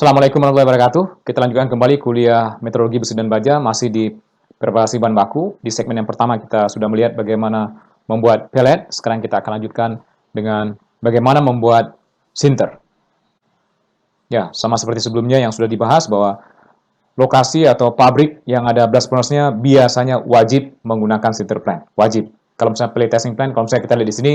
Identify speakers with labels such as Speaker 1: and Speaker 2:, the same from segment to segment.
Speaker 1: Assalamualaikum warahmatullahi wabarakatuh. Kita lanjutkan kembali kuliah Meteorologi Besi dan Baja, masih di preparasi bahan baku. Di segmen yang pertama kita sudah melihat bagaimana membuat pellet. Sekarang kita akan lanjutkan dengan bagaimana membuat sinter. Ya, sama seperti sebelumnya yang sudah dibahas bahwa lokasi atau pabrik yang ada blast furnace-nya biasanya wajib menggunakan sinter plant. Wajib. Kalau misalnya pellet testing plant, kalau misalnya kita lihat di sini,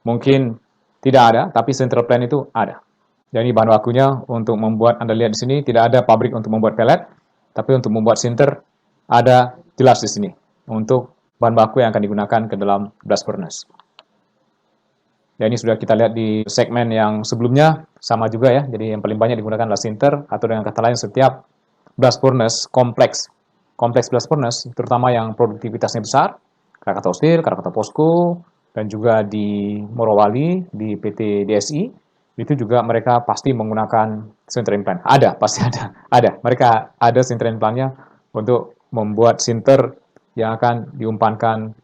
Speaker 1: mungkin tidak ada, tapi sinter plant itu ada. Jadi bahan bakunya untuk membuat, Anda lihat di sini, tidak ada pabrik untuk membuat pellet, tapi untuk membuat sinter ada jelas di sini untuk bahan baku yang akan digunakan ke dalam blast furnace. Ya, ini sudah kita lihat di segmen yang sebelumnya, sama juga ya. Jadi yang paling banyak digunakan adalah sinter, atau dengan kata lain setiap blast furnace kompleks blast furnace, terutama yang produktivitasnya besar, Krakatau Steel, Krakatau POSCO, dan juga di Morowali, di PT DSI, itu juga mereka pasti menggunakan sintering plant. Ada, pasti ada. Ada. Mereka ada sintering plantnya untuk membuat sinter yang akan diumpankan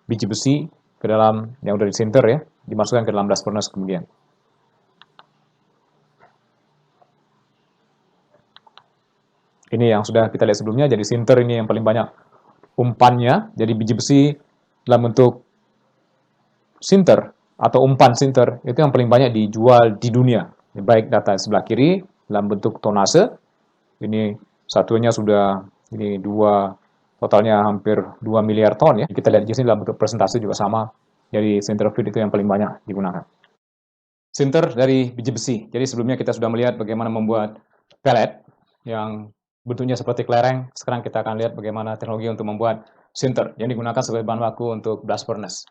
Speaker 1: biji besi ke dalam yang udah disinter ya, dimasukkan ke dalam blast furnace kemudian. Ini yang sudah kita lihat sebelumnya, jadi sinter ini yang paling banyak umpannya, jadi biji besi dalam bentuk sinter atau umpan sinter itu yang paling banyak dijual di dunia. Baik data sebelah kiri dalam bentuk tonase, ini satunya sudah ini totalnya hampir 2 miliar ton ya. Kita lihat di sini dalam bentuk persentase juga sama. Jadi sinter feed itu yang paling banyak digunakan. Sinter dari biji besi. Jadi sebelumnya kita sudah melihat bagaimana membuat pellet yang bentuknya seperti kelereng. Sekarang kita akan lihat bagaimana teknologi untuk membuat sinter yang digunakan sebagai bahan baku untuk blast furnace.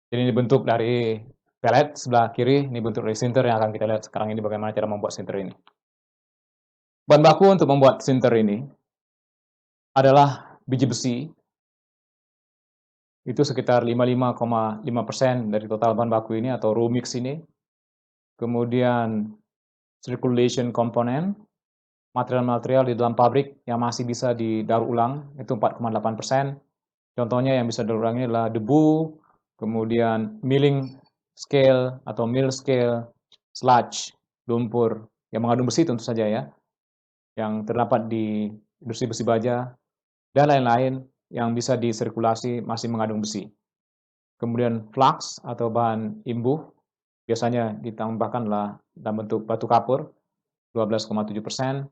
Speaker 1: Jadi ini bentuk dari pellet sebelah kiri, ini bentuk dari sinter yang akan kita lihat sekarang ini bagaimana cara membuat sinter ini. Bahan baku untuk membuat sinter ini adalah biji besi, itu sekitar 55,5% dari total bahan baku ini atau raw mix ini. Kemudian circulation component, material-material di dalam pabrik yang masih bisa didaur ulang, itu 4,8%. Contohnya yang bisa didaur ulang ini adalah debu, kemudian milling scale atau mill scale, sludge, lumpur, yang mengandung besi tentu saja ya, yang terdapat di industri besi baja, dan lain-lain yang bisa disirkulasi masih mengandung besi. Kemudian flux atau bahan imbuh, biasanya ditambahkanlah dalam bentuk batu kapur, 12,7%.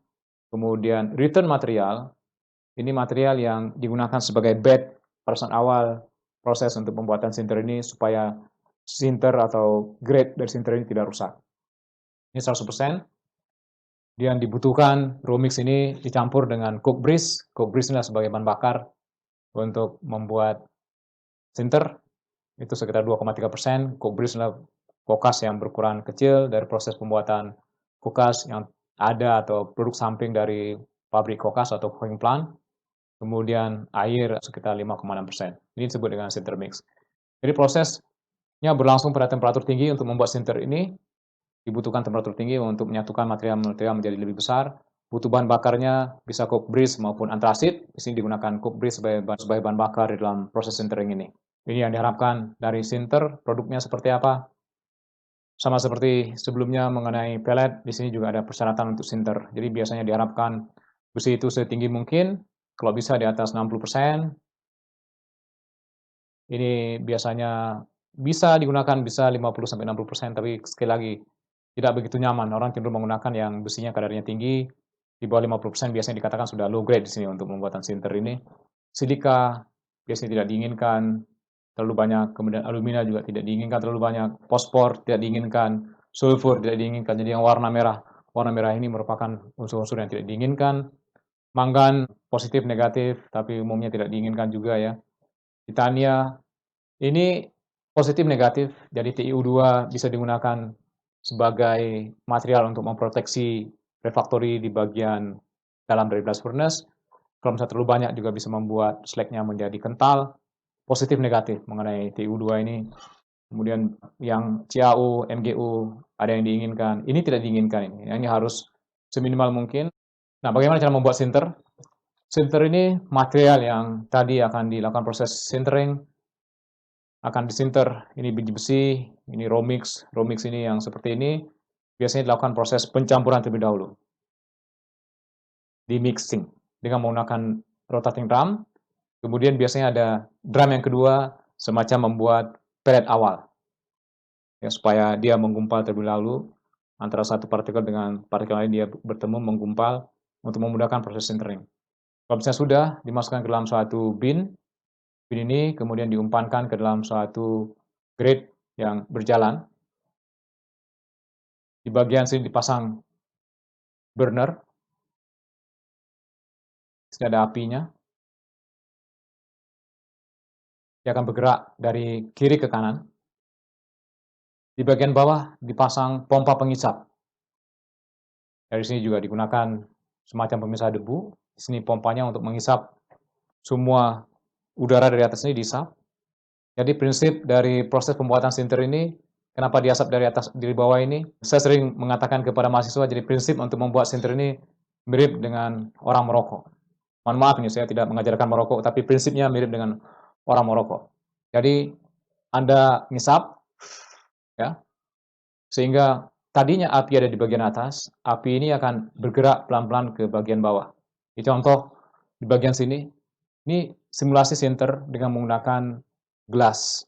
Speaker 1: Kemudian return material, ini material yang digunakan sebagai bed pada saat awal proses untuk pembuatan sinter ini supaya sinter atau grade dari sinter ini tidak rusak. Ini 100%. Yang dibutuhkan raw mix ini dicampur dengan coke grease. Coke grease adalah sebagai bahan bakar untuk membuat sinter. Itu sekitar 2,3%. Coke grease adalah kokas yang berukuran kecil dari proses pembuatan kokas yang ada atau produk samping dari pabrik kokas atau cooking plant. Kemudian air sekitar 5,6%. Ini disebut dengan sinter mix. Jadi prosesnya berlangsung pada temperatur tinggi untuk membuat sinter ini. Dibutuhkan temperatur tinggi untuk menyatukan material-material menjadi lebih besar. Butuh bahan bakarnya bisa coke grease maupun antrasit. Di sini digunakan coke grease sebagai bahan bakar di dalam proses sintering ini. Ini yang diharapkan dari sinter, produknya seperti apa? Sama seperti sebelumnya mengenai pellet, di sini juga ada persyaratan untuk sinter. Jadi biasanya diharapkan besi itu setinggi mungkin, kalau bisa di atas 60%. Ini biasanya bisa digunakan, bisa 50-60%, tapi sekali lagi tidak begitu nyaman. Orang cenderung menggunakan yang besinya kadarnya tinggi, di bawah 50% biasanya dikatakan sudah low grade di sini untuk pembuatan sinter ini. Silika biasanya tidak diinginkan terlalu banyak, kemudian alumina juga tidak diinginkan terlalu banyak, fosfor tidak diinginkan, sulfur tidak diinginkan. Jadi yang warna merah ini merupakan unsur-unsur yang tidak diinginkan. Mangan positif negatif, tapi umumnya tidak diinginkan juga ya. Titania ini positif negatif, jadi TiO2 bisa digunakan sebagai material untuk memproteksi refraktori di bagian dalam dari blast furnace. Kalau misalnya terlalu banyak juga bisa membuat slagnya menjadi kental. Positif negatif mengenai TiO2 ini. Kemudian yang CaO, MgO ada yang diinginkan. Ini tidak diinginkan ini. Ini harus seminimal mungkin. Nah, bagaimana cara membuat sinter? Sinter ini material yang tadi akan dilakukan proses sintering, akan disinter. Ini biji besi, ini raw mix ini yang seperti ini. biasanya dilakukan proses pencampuran terlebih dahulu. Di mixing dengan menggunakan rotating drum. Kemudian biasanya ada drum yang kedua semacam membuat pellet awal. Ya, supaya dia menggumpal terlebih dahulu antara satu partikel dengan partikel lain, dia bertemu menggumpal untuk memudahkan proses sintering. Kalau misalnya sudah dimasukkan ke dalam suatu bin ini kemudian diumpankan ke dalam suatu grate yang berjalan. Di bagian sini dipasang burner. Di sini ada apinya. Dia akan bergerak dari kiri ke kanan. Di bagian bawah dipasang pompa pengisap. Dari sini juga digunakan semacam pemisah debu. Di sini pompanya untuk mengisap semua udara dari atas ini diisap. Jadi prinsip dari proses pembuatan sinter ini, kenapa diasap dari atas dari bawah ini? Saya sering mengatakan kepada mahasiswa, jadi prinsip untuk membuat sinter ini mirip dengan orang merokok. Mohon maaf ini saya tidak mengajarkan merokok, tapi prinsipnya mirip dengan orang merokok. Jadi Anda ngisap, ya, sehingga tadinya api ada di bagian atas, api ini akan bergerak pelan-pelan ke bagian bawah. Ini contoh di bagian sini, ini simulasi sinter dengan menggunakan gelas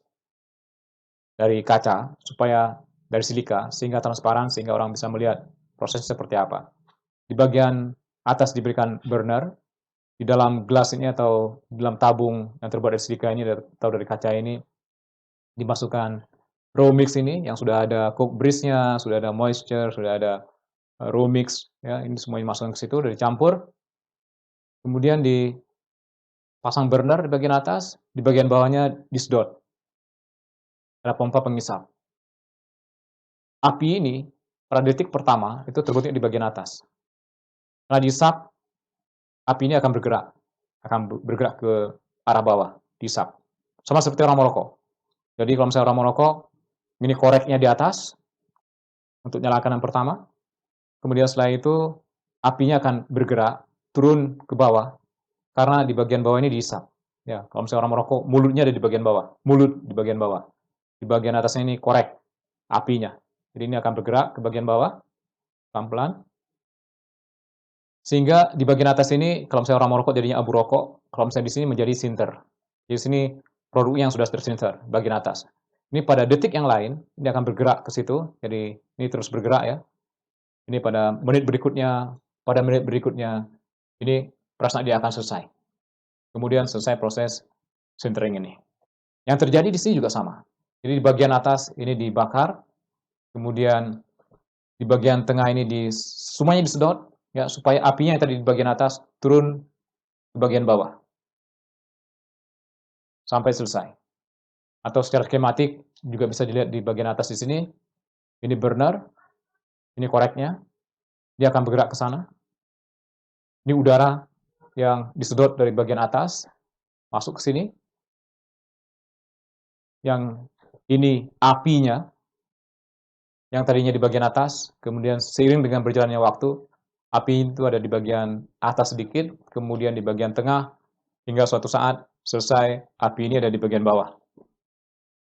Speaker 1: dari kaca supaya dari silika sehingga transparan sehingga orang bisa melihat prosesnya seperti apa. Di bagian atas diberikan burner, di dalam gelas ini atau di dalam tabung yang terbuat dari silika ini atau dari kaca ini dimasukkan raw mix ini yang sudah ada coke breeze-nya, sudah ada moisture, sudah ada raw mix, ya, ini semuanya masukkan ke situ, udah dicampur. Kemudian dipasang burner di bagian atas, di bagian bawahnya disedot. Ada pompa pengisap. Api ini pada detik pertama itu terbentuk di bagian atas. Setelah diisap, api ini akan bergerak ke arah bawah, diisap. Sama seperti orang merokok. Jadi kalau misalnya orang merokok, ini koreknya di atas untuk nyalakan yang pertama. Kemudian setelah itu apinya akan bergerak turun ke bawah karena di bagian bawah ini diisap. Ya, kalau misalnya orang merokok, mulutnya ada di bagian bawah, mulut di bagian bawah. Di bagian atasnya ini korek apinya. Jadi ini akan bergerak ke bagian bawah pelan-pelan. Sehingga di bagian atas ini kalau misalnya orang merokok jadinya abu rokok, kalau misalnya di sini menjadi sinter. Di sini produknya yang sudah tersinter bagian atas. Ini pada detik yang lain ini akan bergerak ke situ. Jadi ini terus bergerak ya. Ini pada menit berikutnya ini perasaan dia akan selesai. Kemudian selesai proses sintering ini. Yang terjadi di sini juga sama. Jadi di bagian atas ini dibakar, kemudian di bagian tengah ini semuanya disedot ya supaya apinya yang tadi di bagian atas turun ke bagian bawah sampai selesai. Atau secara skematik juga bisa dilihat di bagian atas di sini. Ini burner, ini koreknya. Dia akan bergerak ke sana. Ini udara yang disedot dari bagian atas masuk ke sini. Yang ini apinya yang tadinya di bagian atas, kemudian seiring dengan berjalannya waktu, api itu ada di bagian atas sedikit, kemudian di bagian tengah, hingga suatu saat selesai, api ini ada di bagian bawah.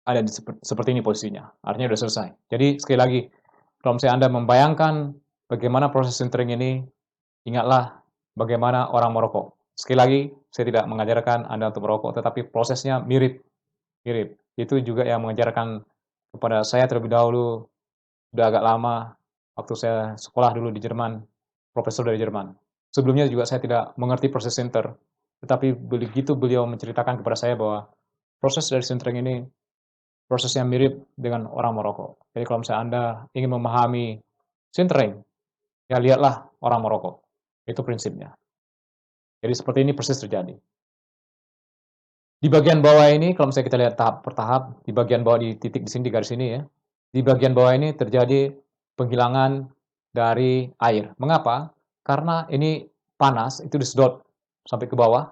Speaker 1: Ada seperti ini posisinya, artinya sudah selesai. Jadi sekali lagi, kalau misalnya Anda membayangkan bagaimana proses sintering ini, ingatlah bagaimana orang merokok. Sekali lagi, saya tidak mengajarkan Anda untuk merokok, tetapi prosesnya mirip. Itu juga yang mengajarkan kepada saya terlebih dahulu, sudah agak lama, waktu saya sekolah dulu di Jerman, profesor dari Jerman. Sebelumnya juga saya tidak mengerti proses sinter, tetapi begitu beliau menceritakan kepada saya bahwa proses dari sintering ini prosesnya mirip dengan orang merokok. Jadi kalau misalnya Anda ingin memahami sintering, ya lihatlah orang merokok. Itu prinsipnya. Jadi seperti ini persis terjadi. Di bagian bawah ini, kalau misalnya kita lihat tahap per tahap, di bagian bawah di titik di sini, di garis ini ya, di bagian bawah ini terjadi penghilangan dari air. Mengapa? Karena ini panas, itu disedot sampai ke bawah,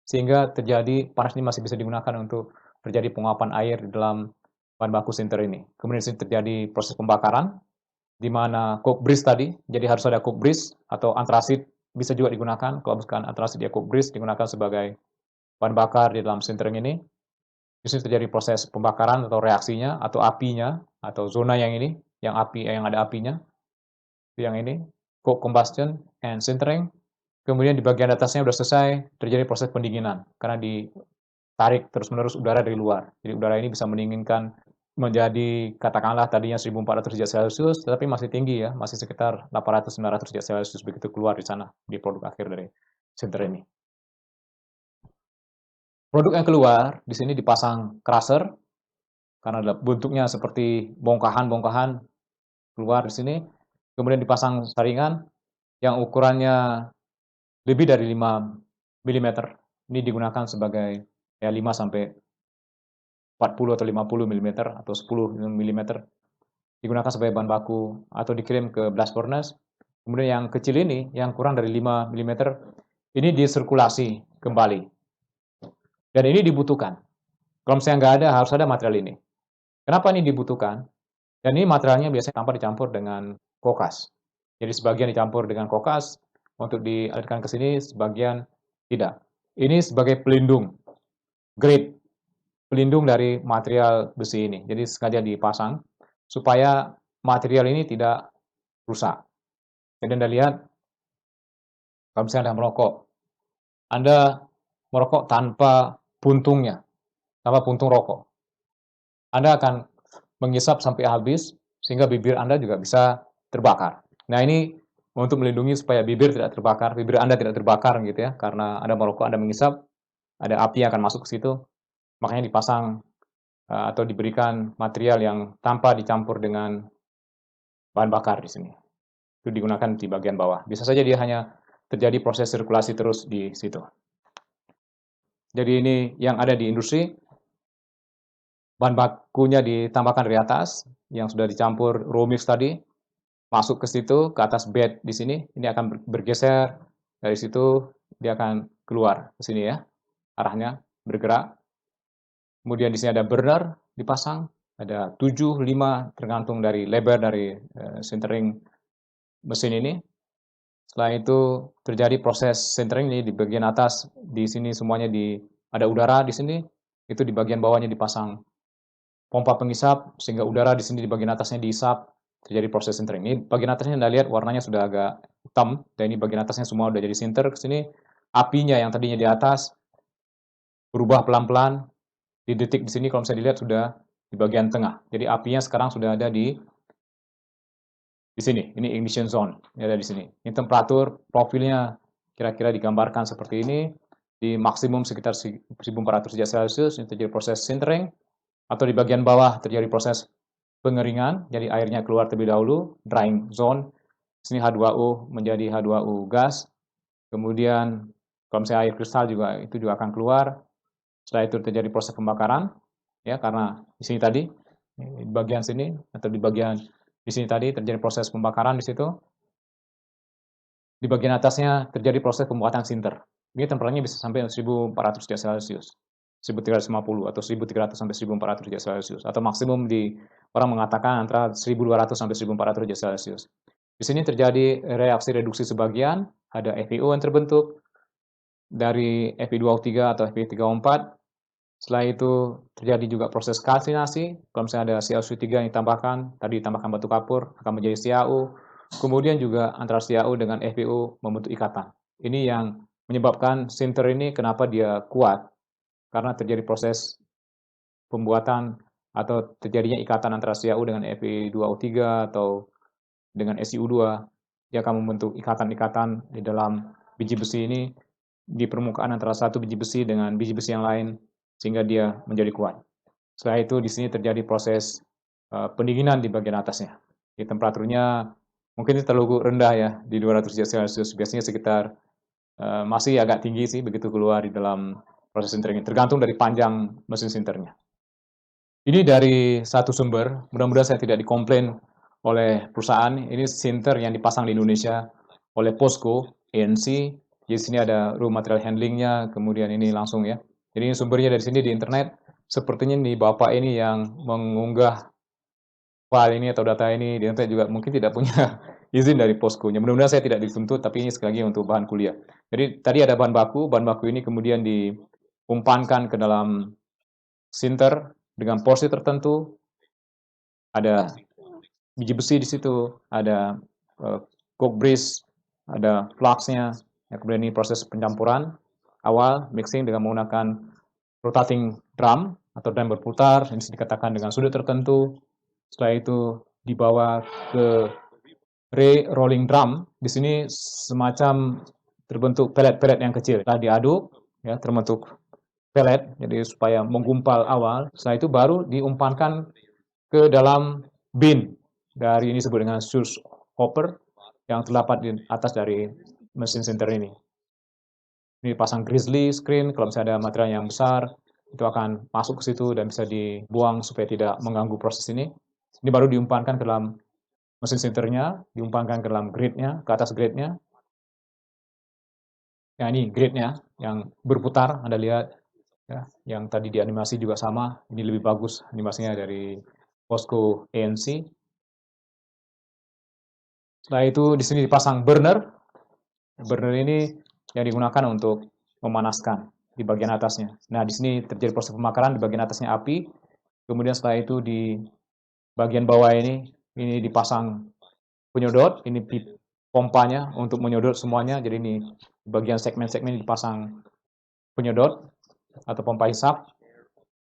Speaker 1: sehingga terjadi panas ini masih bisa digunakan untuk terjadi penguapan air di dalam bahan baku sinter ini. Kemudian di sini terjadi proses pembakaran, di mana coke breeze tadi, jadi harus ada coke breeze atau antrasit bisa juga digunakan. Kalau bukan antrasit ya coke breeze digunakan sebagai bahan bakar di dalam sintering ini. Di sini terjadi proses pembakaran atau reaksinya atau apinya atau zona yang ini, yang ada apinya. yang ini, co-combustion and sintering. Kemudian di bagian atasnya sudah selesai, terjadi proses pendinginan karena ditarik terus-menerus udara dari luar. Jadi udara ini bisa mendinginkan menjadi katakanlah tadinya 1400 derajat Celcius, tetapi masih tinggi ya, masih sekitar 800-900 derajat Celcius begitu keluar di sana di produk akhir dari sinter ini. Produk yang keluar di sini dipasang crusher karena bentuknya seperti bongkahan-bongkahan keluar di sini. Kemudian dipasang saringan yang ukurannya lebih dari 5 mm. Ini digunakan sebagai ya 5 sampai 40 atau 50 mm atau 10 mm digunakan sebagai bahan baku atau dikirim ke blast furnace. Kemudian yang kecil ini yang kurang dari 5 mm ini disirkulasi kembali. Dan ini dibutuhkan. Kalau misalnya nggak ada, harus ada material ini. Kenapa ini dibutuhkan? Dan ini materialnya biasanya tanpa dicampur dengan kokas. Jadi sebagian dicampur dengan kokas untuk dialirkan ke sini, sebagian tidak. Ini sebagai pelindung, grade pelindung dari material besi ini. Jadi sengaja dipasang supaya material ini tidak rusak. Jadi Anda lihat, kalau misalnya Anda merokok, Anda merokok tanpa puntungnya, tanpa puntung rokok. Anda akan menghisap sampai habis, sehingga bibir Anda juga bisa terbakar. Nah ini untuk melindungi supaya bibir tidak terbakar, bibir Anda tidak terbakar gitu ya, karena Anda merokok, Anda menghisap, ada api yang akan masuk ke situ, makanya dipasang atau diberikan material yang tanpa dicampur dengan bahan bakar di sini. Itu digunakan di bagian bawah. Bisa saja dia hanya terjadi proses sirkulasi terus di situ. Jadi ini yang ada di industri, bahan bakunya ditambahkan dari atas, yang sudah dicampur raw mix tadi, masuk ke situ, ke atas bed di sini, ini akan bergeser, dari situ dia akan keluar ke sini ya, arahnya bergerak. Kemudian di sini ada burner dipasang, ada 7, 5 tergantung dari lebar dari sintering mesin ini. Setelah itu terjadi proses sintering ini di bagian atas, di sini semuanya ada udara di sini, itu di bagian bawahnya dipasang pompa penghisap sehingga udara di sini di bagian atasnya dihisap, terjadi proses sintering. Ini bagian atasnya Anda lihat warnanya sudah agak hitam, dan ini bagian atasnya semua udah jadi sinter ke sini. Apinya yang tadinya di atas berubah pelan-pelan, di detik di sini kalau bisa dilihat sudah di bagian tengah. Jadi apinya sekarang sudah ada di sini. Ini ignition zone, ini ada di sini. Ini temperatur profilnya kira-kira digambarkan seperti ini. Di maksimum sekitar 1400 derajat Celcius, ini terjadi proses sintering, atau di bagian bawah terjadi proses pengeringan, jadi airnya keluar terlebih dahulu, drying zone. Sini H2O menjadi H2O gas. Kemudian kalau misalnya air kristal juga itu juga akan keluar. Setelah itu terjadi proses pembakaran, ya karena di sini tadi di bagian sini atau di bagian di sini tadi terjadi proses pembakaran di situ. Di bagian atasnya terjadi proses pembuatan sinter. Ini temperaturnya bisa sampai 1400 derajat Celcius. 1350 atau 1300 sampai 1400 derajat Celcius, atau maksimum di orang mengatakan antara 1200 sampai 1400 derajat Celcius. Di sini terjadi reaksi reduksi sebagian, ada FeO yang terbentuk dari Fe2O3 atau Fe3O4. Setelah itu terjadi juga proses kalsinasi. Kalau misalnya ada CaO3 yang ditambahkan, tadi ditambahkan batu kapur akan menjadi CaO. Kemudian juga antara CaO dengan FeO membentuk ikatan. Ini yang menyebabkan sinter ini kenapa dia kuat, karena terjadi proses pembuatan atau terjadinya ikatan antara CaO dengan Fe2O3 atau dengan SiO2. Dia akan membentuk ikatan-ikatan di dalam biji besi ini di permukaan antara satu biji besi dengan biji besi yang lain sehingga dia menjadi kuat. Setelah itu di sini terjadi proses pendinginan di bagian atasnya. Di temperaturnya mungkin terlalu rendah ya, di 200 derajat Celcius, biasanya sekitar masih agak tinggi sih begitu keluar di dalam proses sintering, tergantung dari panjang mesin sinternya. Ini dari satu sumber, mudah-mudahan saya tidak dikomplain oleh perusahaan. Ini sinter yang dipasang di Indonesia oleh POSCO, ANC. Di sini ada raw material handlingnya, kemudian ini langsung ya. Jadi ini sumbernya dari sini di internet. Sepertinya nih Bapak ini yang mengunggah file ini atau data ini di internet juga mungkin tidak punya izin dari POSCO-nya. Mudah-mudahan saya tidak dituntut, tapi ini sekali lagi untuk bahan kuliah. Jadi tadi ada bahan baku ini kemudian diumpankan ke dalam sinter dengan porsi tertentu. Ada biji besi di situ, ada coke breeze, ada flux-nya, ya, kemudian ini proses pencampuran awal, mixing dengan menggunakan rotating drum atau drum berputar, yang bisa dikatakan dengan sudut tertentu. Setelah itu dibawa ke rolling drum. Di sini semacam terbentuk pelet-pelet yang kecil. Setelah diaduk, ya, terbentuk pelet, jadi supaya menggumpal awal. Setelah itu baru diumpankan ke dalam bin dari ini disebut dengan source hopper yang terdapat di atas dari mesin sinter ini. Ini pasang grizzly screen, kalau misalnya ada material yang besar, itu akan masuk ke situ dan bisa dibuang supaya tidak mengganggu proses ini. Ini baru diumpankan ke dalam mesin sinternya, diumpankan ke dalam gridnya, ke atas gridnya. Ya, ini gridnya yang berputar, Anda lihat. Ya, yang tadi di animasi juga sama, ini lebih bagus animasinya dari POSCO ANC. Setelah itu di sini dipasang burner. Burner ini yang digunakan untuk memanaskan di bagian atasnya. Nah, di sini terjadi proses pembakaran di bagian atasnya api. Kemudian setelah itu di bagian bawah ini dipasang penyedot, ini pompanya untuk menyedot semuanya. Jadi ini di bagian segmen-segmen dipasang penyedot atau pompa hisap.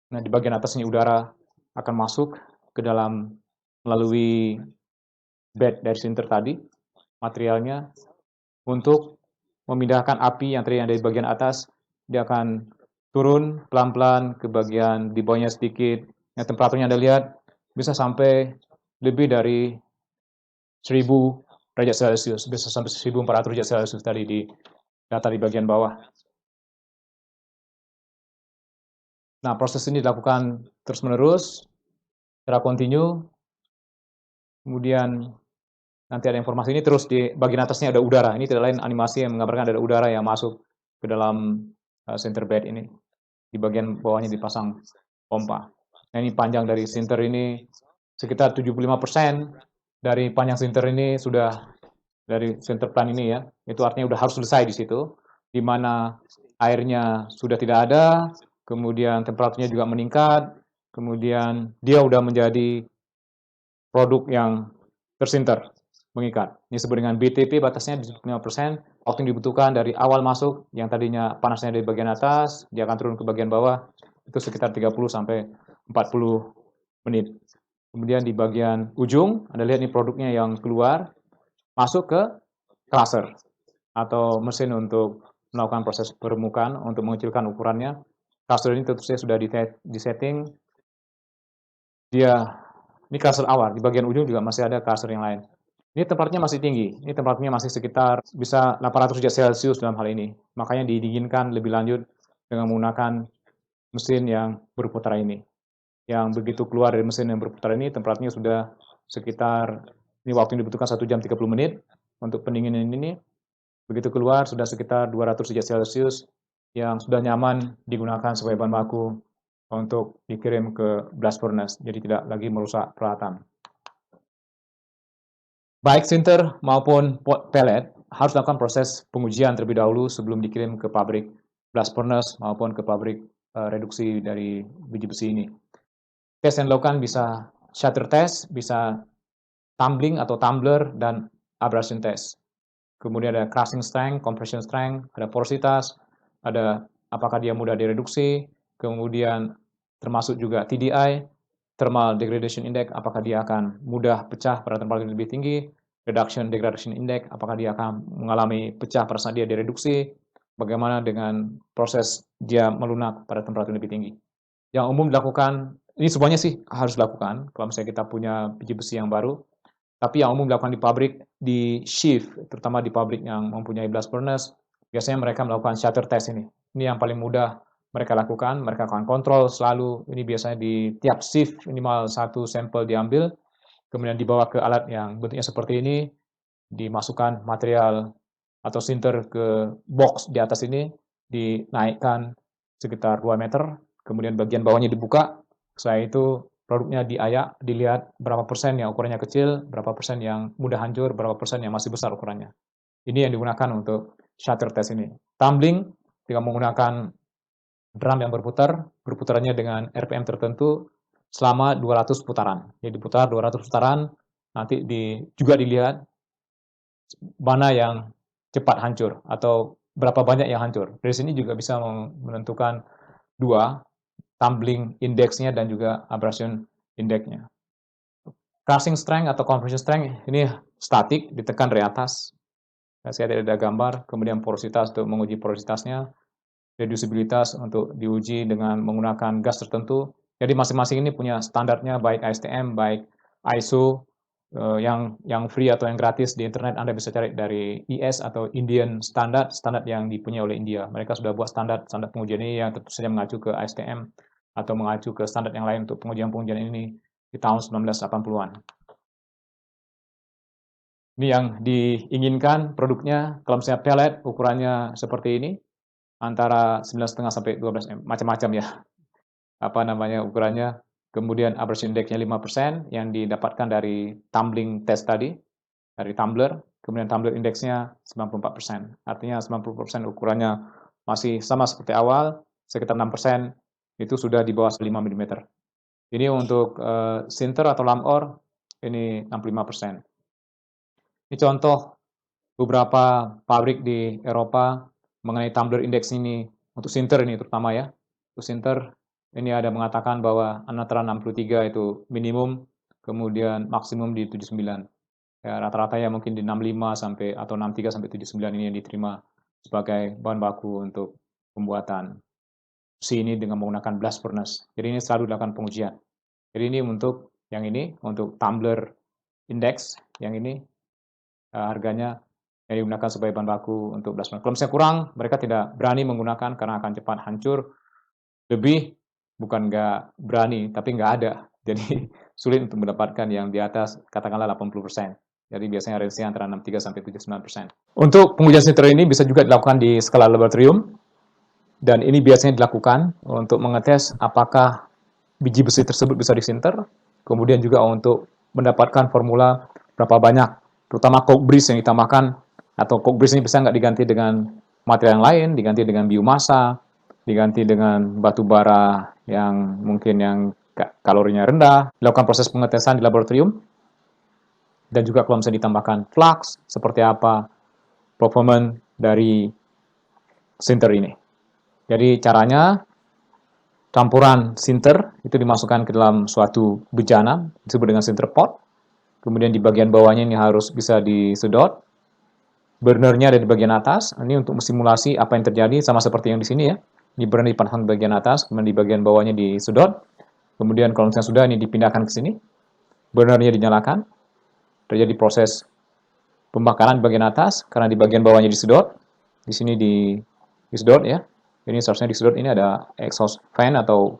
Speaker 1: Nah, di bagian atas ini udara akan masuk ke dalam melalui bed dari sinter tadi, materialnya, untuk memindahkan api yang tadi ada di bagian atas. Dia akan turun pelan-pelan ke bagian di bawahnya sedikit. Yang temperaturnya Anda lihat bisa sampai lebih dari 1000 derajat Celcius, bisa sampai 1400 derajat Celcius tadi di data di bagian bawah. Nah, proses ini dilakukan terus-menerus, secara kontinu. Kemudian nanti ada informasi ini, terus di bagian atasnya ada udara. Ini tidak lain animasi yang menggambarkan ada udara yang masuk ke dalam sinter bed ini. Di bagian bawahnya dipasang pompa. Nah, ini panjang dari sinter ini sekitar 75% dari panjang sinter ini sudah dari sinter plan ini, ya. Itu artinya sudah harus selesai di situ, di mana airnya sudah tidak ada, kemudian temperaturnya juga meningkat, kemudian dia sudah menjadi produk yang tersinter, mengikat. Ini disebut dengan BTP, batasnya di 5%. Waktu yang dibutuhkan dari awal masuk, yang tadinya panasnya dari bagian atas, dia akan turun ke bagian bawah, itu sekitar 30 sampai 40 menit. Kemudian di bagian ujung, Anda lihat ini produknya yang keluar, masuk ke crusher, atau mesin untuk melakukan proses peremukan, untuk mengecilkan ukurannya. Crusher ini tentu saja sudah disetting. Ini crusher awal, di bagian ujung juga masih ada crusher yang lain. Ini temperaturnya masih tinggi, ini temperaturnya masih sekitar bisa 800 derajat Celcius dalam hal ini. Makanya didinginkan lebih lanjut dengan menggunakan mesin yang berputar ini. Yang begitu keluar dari mesin yang berputar ini, temperaturnya sudah sekitar, ini waktu yang dibutuhkan 1 jam 30 menit untuk pendinginan ini. Begitu keluar sudah sekitar 200 derajat Celcius yang sudah nyaman digunakan sebagai bahan baku untuk dikirim ke blast furnace, jadi tidak lagi merusak peralatan. Baik sinter maupun pellet harus lakukan proses pengujian terlebih dahulu sebelum dikirim ke pabrik blast furnace maupun ke pabrik reduksi dari biji besi ini. Tes yang dilakukan bisa shatter test, bisa tumbling atau tumbler, dan abrasion test. Kemudian ada crushing strength, compression strength, ada porositas, ada apakah dia mudah direduksi, kemudian termasuk juga TDI, thermal degradation index, apakah dia akan mudah pecah pada temperatur yang lebih tinggi, reduction degradation index, apakah dia akan mengalami pecah pada saat dia direduksi, bagaimana dengan proses dia melunak pada temperatur yang lebih tinggi. Yang umum dilakukan, ini semuanya sih harus dilakukan kalau misalnya kita punya biji besi yang baru, tapi yang umum dilakukan di pabrik, di shift, terutama di pabrik yang mempunyai blast furnace, biasanya mereka melakukan shatter test ini. Ini yang paling mudah mereka lakukan, mereka akan kontrol selalu, ini biasanya di tiap shift minimal 1 sampel diambil, kemudian dibawa ke alat yang bentuknya seperti ini, dimasukkan material atau sinter ke box di atas ini, dinaikkan sekitar 2 meter, kemudian bagian bawahnya dibuka, setelah itu produknya diayak, dilihat berapa persen yang ukurannya kecil, berapa persen yang mudah hancur, berapa persen yang masih besar ukurannya. Ini yang digunakan untuk shatter test ini. Tumbling dengan menggunakan drum yang berputar, berputarannya dengan RPM tertentu selama 200 putaran. Jadi diputar 200 putaran, nanti juga dilihat mana yang cepat hancur atau berapa banyak yang hancur. Dari sini juga bisa menentukan dua, tumbling indeksnya dan juga abrasion indeksnya. Crushing strength atau compression strength ini statik, ditekan dari atas. Saya tidak ada gambar. Kemudian porositas untuk menguji porositasnya, redusibilitas untuk diuji dengan menggunakan gas tertentu. Jadi masing-masing ini punya standarnya, baik ASTM, baik ISO, yang free atau yang gratis di internet Anda bisa cari dari IS atau Indian Standard, standar yang dipunyai oleh India. Mereka sudah buat standar pengujian ini yang tentu saja mengacu ke ASTM atau mengacu ke standar yang lain untuk pengujian ini di tahun 1980-an. Ini yang diinginkan produknya, kalau misalnya pellet ukurannya seperti ini, antara 9,5 sampai 12 mm, macam-macam ya. Apa namanya ukurannya. Kemudian abrasion index-nya 5% yang didapatkan dari tumbling test tadi, dari tumbler. Kemudian tumbler index-nya 94%. Artinya 90% ukurannya masih sama seperti awal, sekitar 6% itu sudah di bawah 5 mm. Ini untuk sinter atau lamor, ini 65%. Ini contoh beberapa pabrik di Eropa mengenai tumbler index ini, untuk sinter ini terutama ya. Untuk sinter, ini ada mengatakan bahwa antara 63 itu minimum, kemudian maksimum di 79. Ya, rata-rata ya mungkin di 65 sampai atau 63 sampai 79 ini yang diterima sebagai bahan baku untuk pembuatan besi ini dengan menggunakan blast furnace. Jadi ini selalu dilakukan pengujian. Jadi ini untuk yang ini, untuk tumbler index, yang ini harganya yang digunakan sebagai bahan baku untuk blast furnace. Kalau misalnya kurang, mereka tidak berani menggunakan karena akan cepat hancur. Lebih, bukan nggak berani, tapi nggak ada. Jadi sulit untuk mendapatkan yang di atas, katakanlah 80%. Jadi biasanya range-nya antara 63 sampai 79%. Untuk pengujian sinter ini bisa juga dilakukan di skala laboratorium. Dan ini biasanya dilakukan untuk mengetes apakah biji besi tersebut bisa disinter. Kemudian juga untuk mendapatkan formula berapa banyak, terutama coke breeze yang ditambahkan, atau coke breeze ini bisa nggak diganti dengan material yang lain, diganti dengan biomasa, diganti dengan batu bara yang mungkin yang kalorinya rendah, dilakukan proses pengetesan di laboratorium, dan juga kalau misalnya ditambahkan flux, seperti apa performance dari sinter ini. Jadi caranya, campuran sinter itu dimasukkan ke dalam suatu bejana, disebut dengan sinter pot. Kemudian di bagian bawahnya ini harus bisa disedot. Burnernya ada di bagian atas. Ini untuk simulasi apa yang terjadi, sama seperti yang di sini ya. Ini burner dipasang di bagian atas, kemudian di bagian bawahnya disedot. Kemudian kalau misalnya sudah, ini dipindahkan ke sini. Burnernya dinyalakan. Terjadi proses pembakaran di bagian atas, karena di bagian bawahnya disedot. Di sini disedot ya. Ini seharusnya disedot, ini ada exhaust fan atau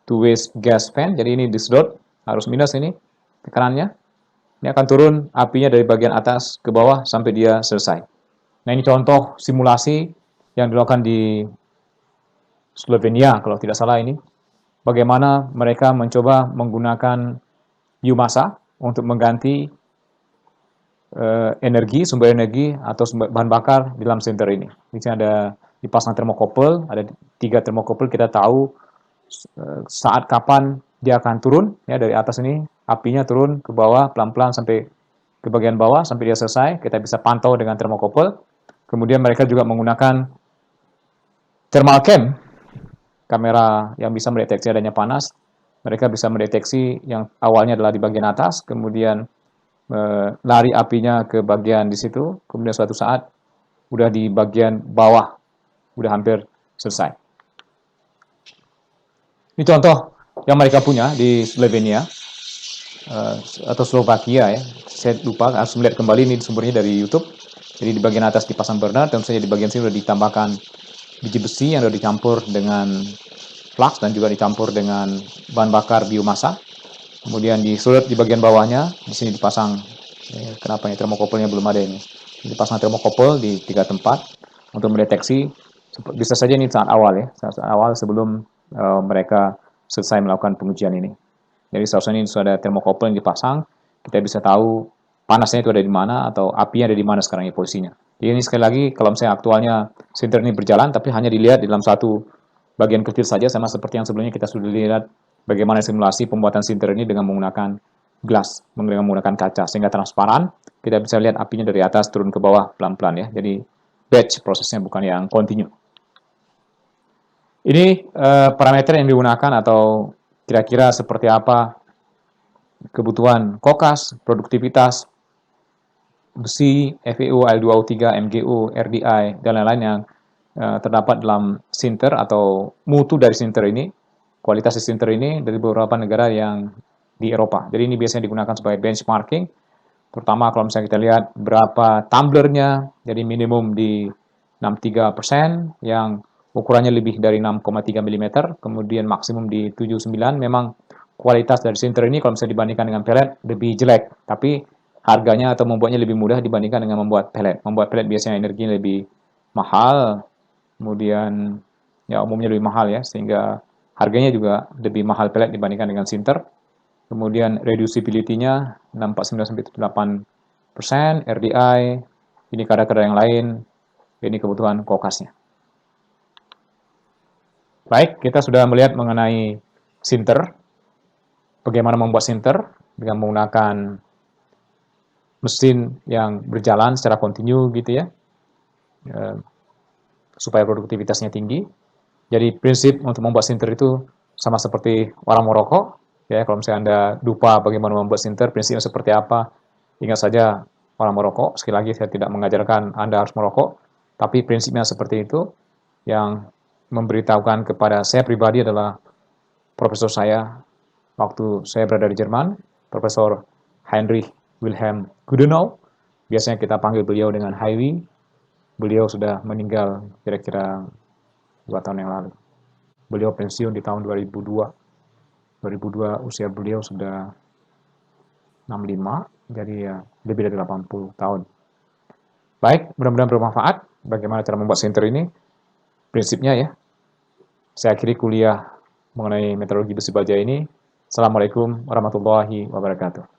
Speaker 1: two-way gas fan. Jadi ini disedot, harus minus ini tekanannya. Ini akan turun apinya dari bagian atas ke bawah sampai dia selesai. Nah, ini contoh simulasi yang dilakukan di Slovenia, kalau tidak salah ini. Bagaimana mereka mencoba menggunakan biomasa untuk mengganti sumber energi atau bahan bakar di dalam sinter ini. Di sini ada dipasang termokouple, ada 3 termokouple, kita tahu saat kapan dia akan turun ya, dari atas ini apinya turun ke bawah pelan-pelan sampai ke bagian bawah sampai dia selesai. Kita bisa pantau dengan termokouple. Kemudian mereka juga menggunakan thermal cam, kamera yang bisa mendeteksi adanya panas. Mereka bisa mendeteksi yang awalnya adalah di bagian atas, kemudian lari apinya ke bagian di situ, kemudian suatu saat udah di bagian bawah, udah hampir selesai. Ini contoh yang mereka punya di Slovenia atau Slovakia ya. Saya lupa, harus melihat kembali, ini sumbernya dari YouTube. Jadi di bagian atas dipasang burner, tentu saja di bagian sini sudah ditambahkan biji besi yang sudah dicampur dengan flux dan juga dicampur dengan bahan bakar biomasa. Kemudian disulut di bagian bawahnya, di sini dipasang, kenapa ini termokouple-nya belum ada ini. Dipasang termokouple di 3 tempat untuk mendeteksi, bisa saja ini saat awal ya, saat awal sebelum mereka selesai melakukan pengujian ini. Jadi seharusnya ini sudah ada termokouple yang dipasang, kita bisa tahu panasnya itu ada di mana atau apinya ada di mana sekarang ini posisinya. Jadi ini sekali lagi, kalau misalnya aktualnya sinter ini berjalan, tapi hanya dilihat di dalam satu bagian kecil saja, sama seperti yang sebelumnya kita sudah lihat bagaimana simulasi pembuatan sinter ini dengan menggunakan glass, menggunakan kaca, sehingga transparan, kita bisa lihat apinya dari atas turun ke bawah pelan-pelan ya. Jadi batch prosesnya, bukan yang continue. Ini parameter yang digunakan atau kira-kira seperti apa kebutuhan kokas, produktivitas, besi, FeO, Al2O3, MgO, RDI, dan lain-lain yang terdapat dalam sinter atau mutu dari sinter ini, kualitas sinter ini dari beberapa negara yang di Eropa. Jadi ini biasanya digunakan sebagai benchmarking, terutama kalau misalnya kita lihat berapa tumblernya, jadi minimum di 63%, yang ukurannya lebih dari 6,3 mm, kemudian maksimum di 79. Memang kualitas dari sinter ini kalau misalnya dibandingkan dengan pellet lebih jelek, tapi harganya atau membuatnya lebih mudah dibandingkan dengan membuat pellet. Membuat pellet biasanya energinya lebih mahal, kemudian ya umumnya lebih mahal ya, sehingga harganya juga lebih mahal pellet dibandingkan dengan sinter. Kemudian reducibility-nya 69-78%, RDI, ini kadar-kadar yang lain, ini kebutuhan kokasnya. Baik, kita sudah melihat mengenai sinter, bagaimana membuat sinter dengan menggunakan mesin yang berjalan secara kontinu gitu ya, supaya produktivitasnya tinggi. Jadi prinsip untuk membuat sinter itu sama seperti orang merokok, ya. Kalau misalnya Anda lupa bagaimana membuat sinter, prinsipnya seperti apa, ingat saja orang merokok. Sekali lagi saya tidak mengajarkan Anda harus merokok, tapi prinsipnya seperti itu. Yang memberitahukan kepada saya pribadi adalah profesor saya waktu saya berada di Jerman, Profesor Heinrich Wilhelm Goodenow. Biasanya kita panggil beliau dengan Haiwi. Beliau sudah meninggal kira-kira 2 tahun yang lalu. Beliau pensiun di tahun 2002. 2002 usia beliau sudah 65, jadi ya lebih dari 80 tahun. Baik, mudah-mudahan bermanfaat bagaimana cara membuat sinter ini. Prinsipnya ya, saya akhiri kuliah mengenai meteorologi besi baja ini. Assalamualaikum warahmatullahi wabarakatuh.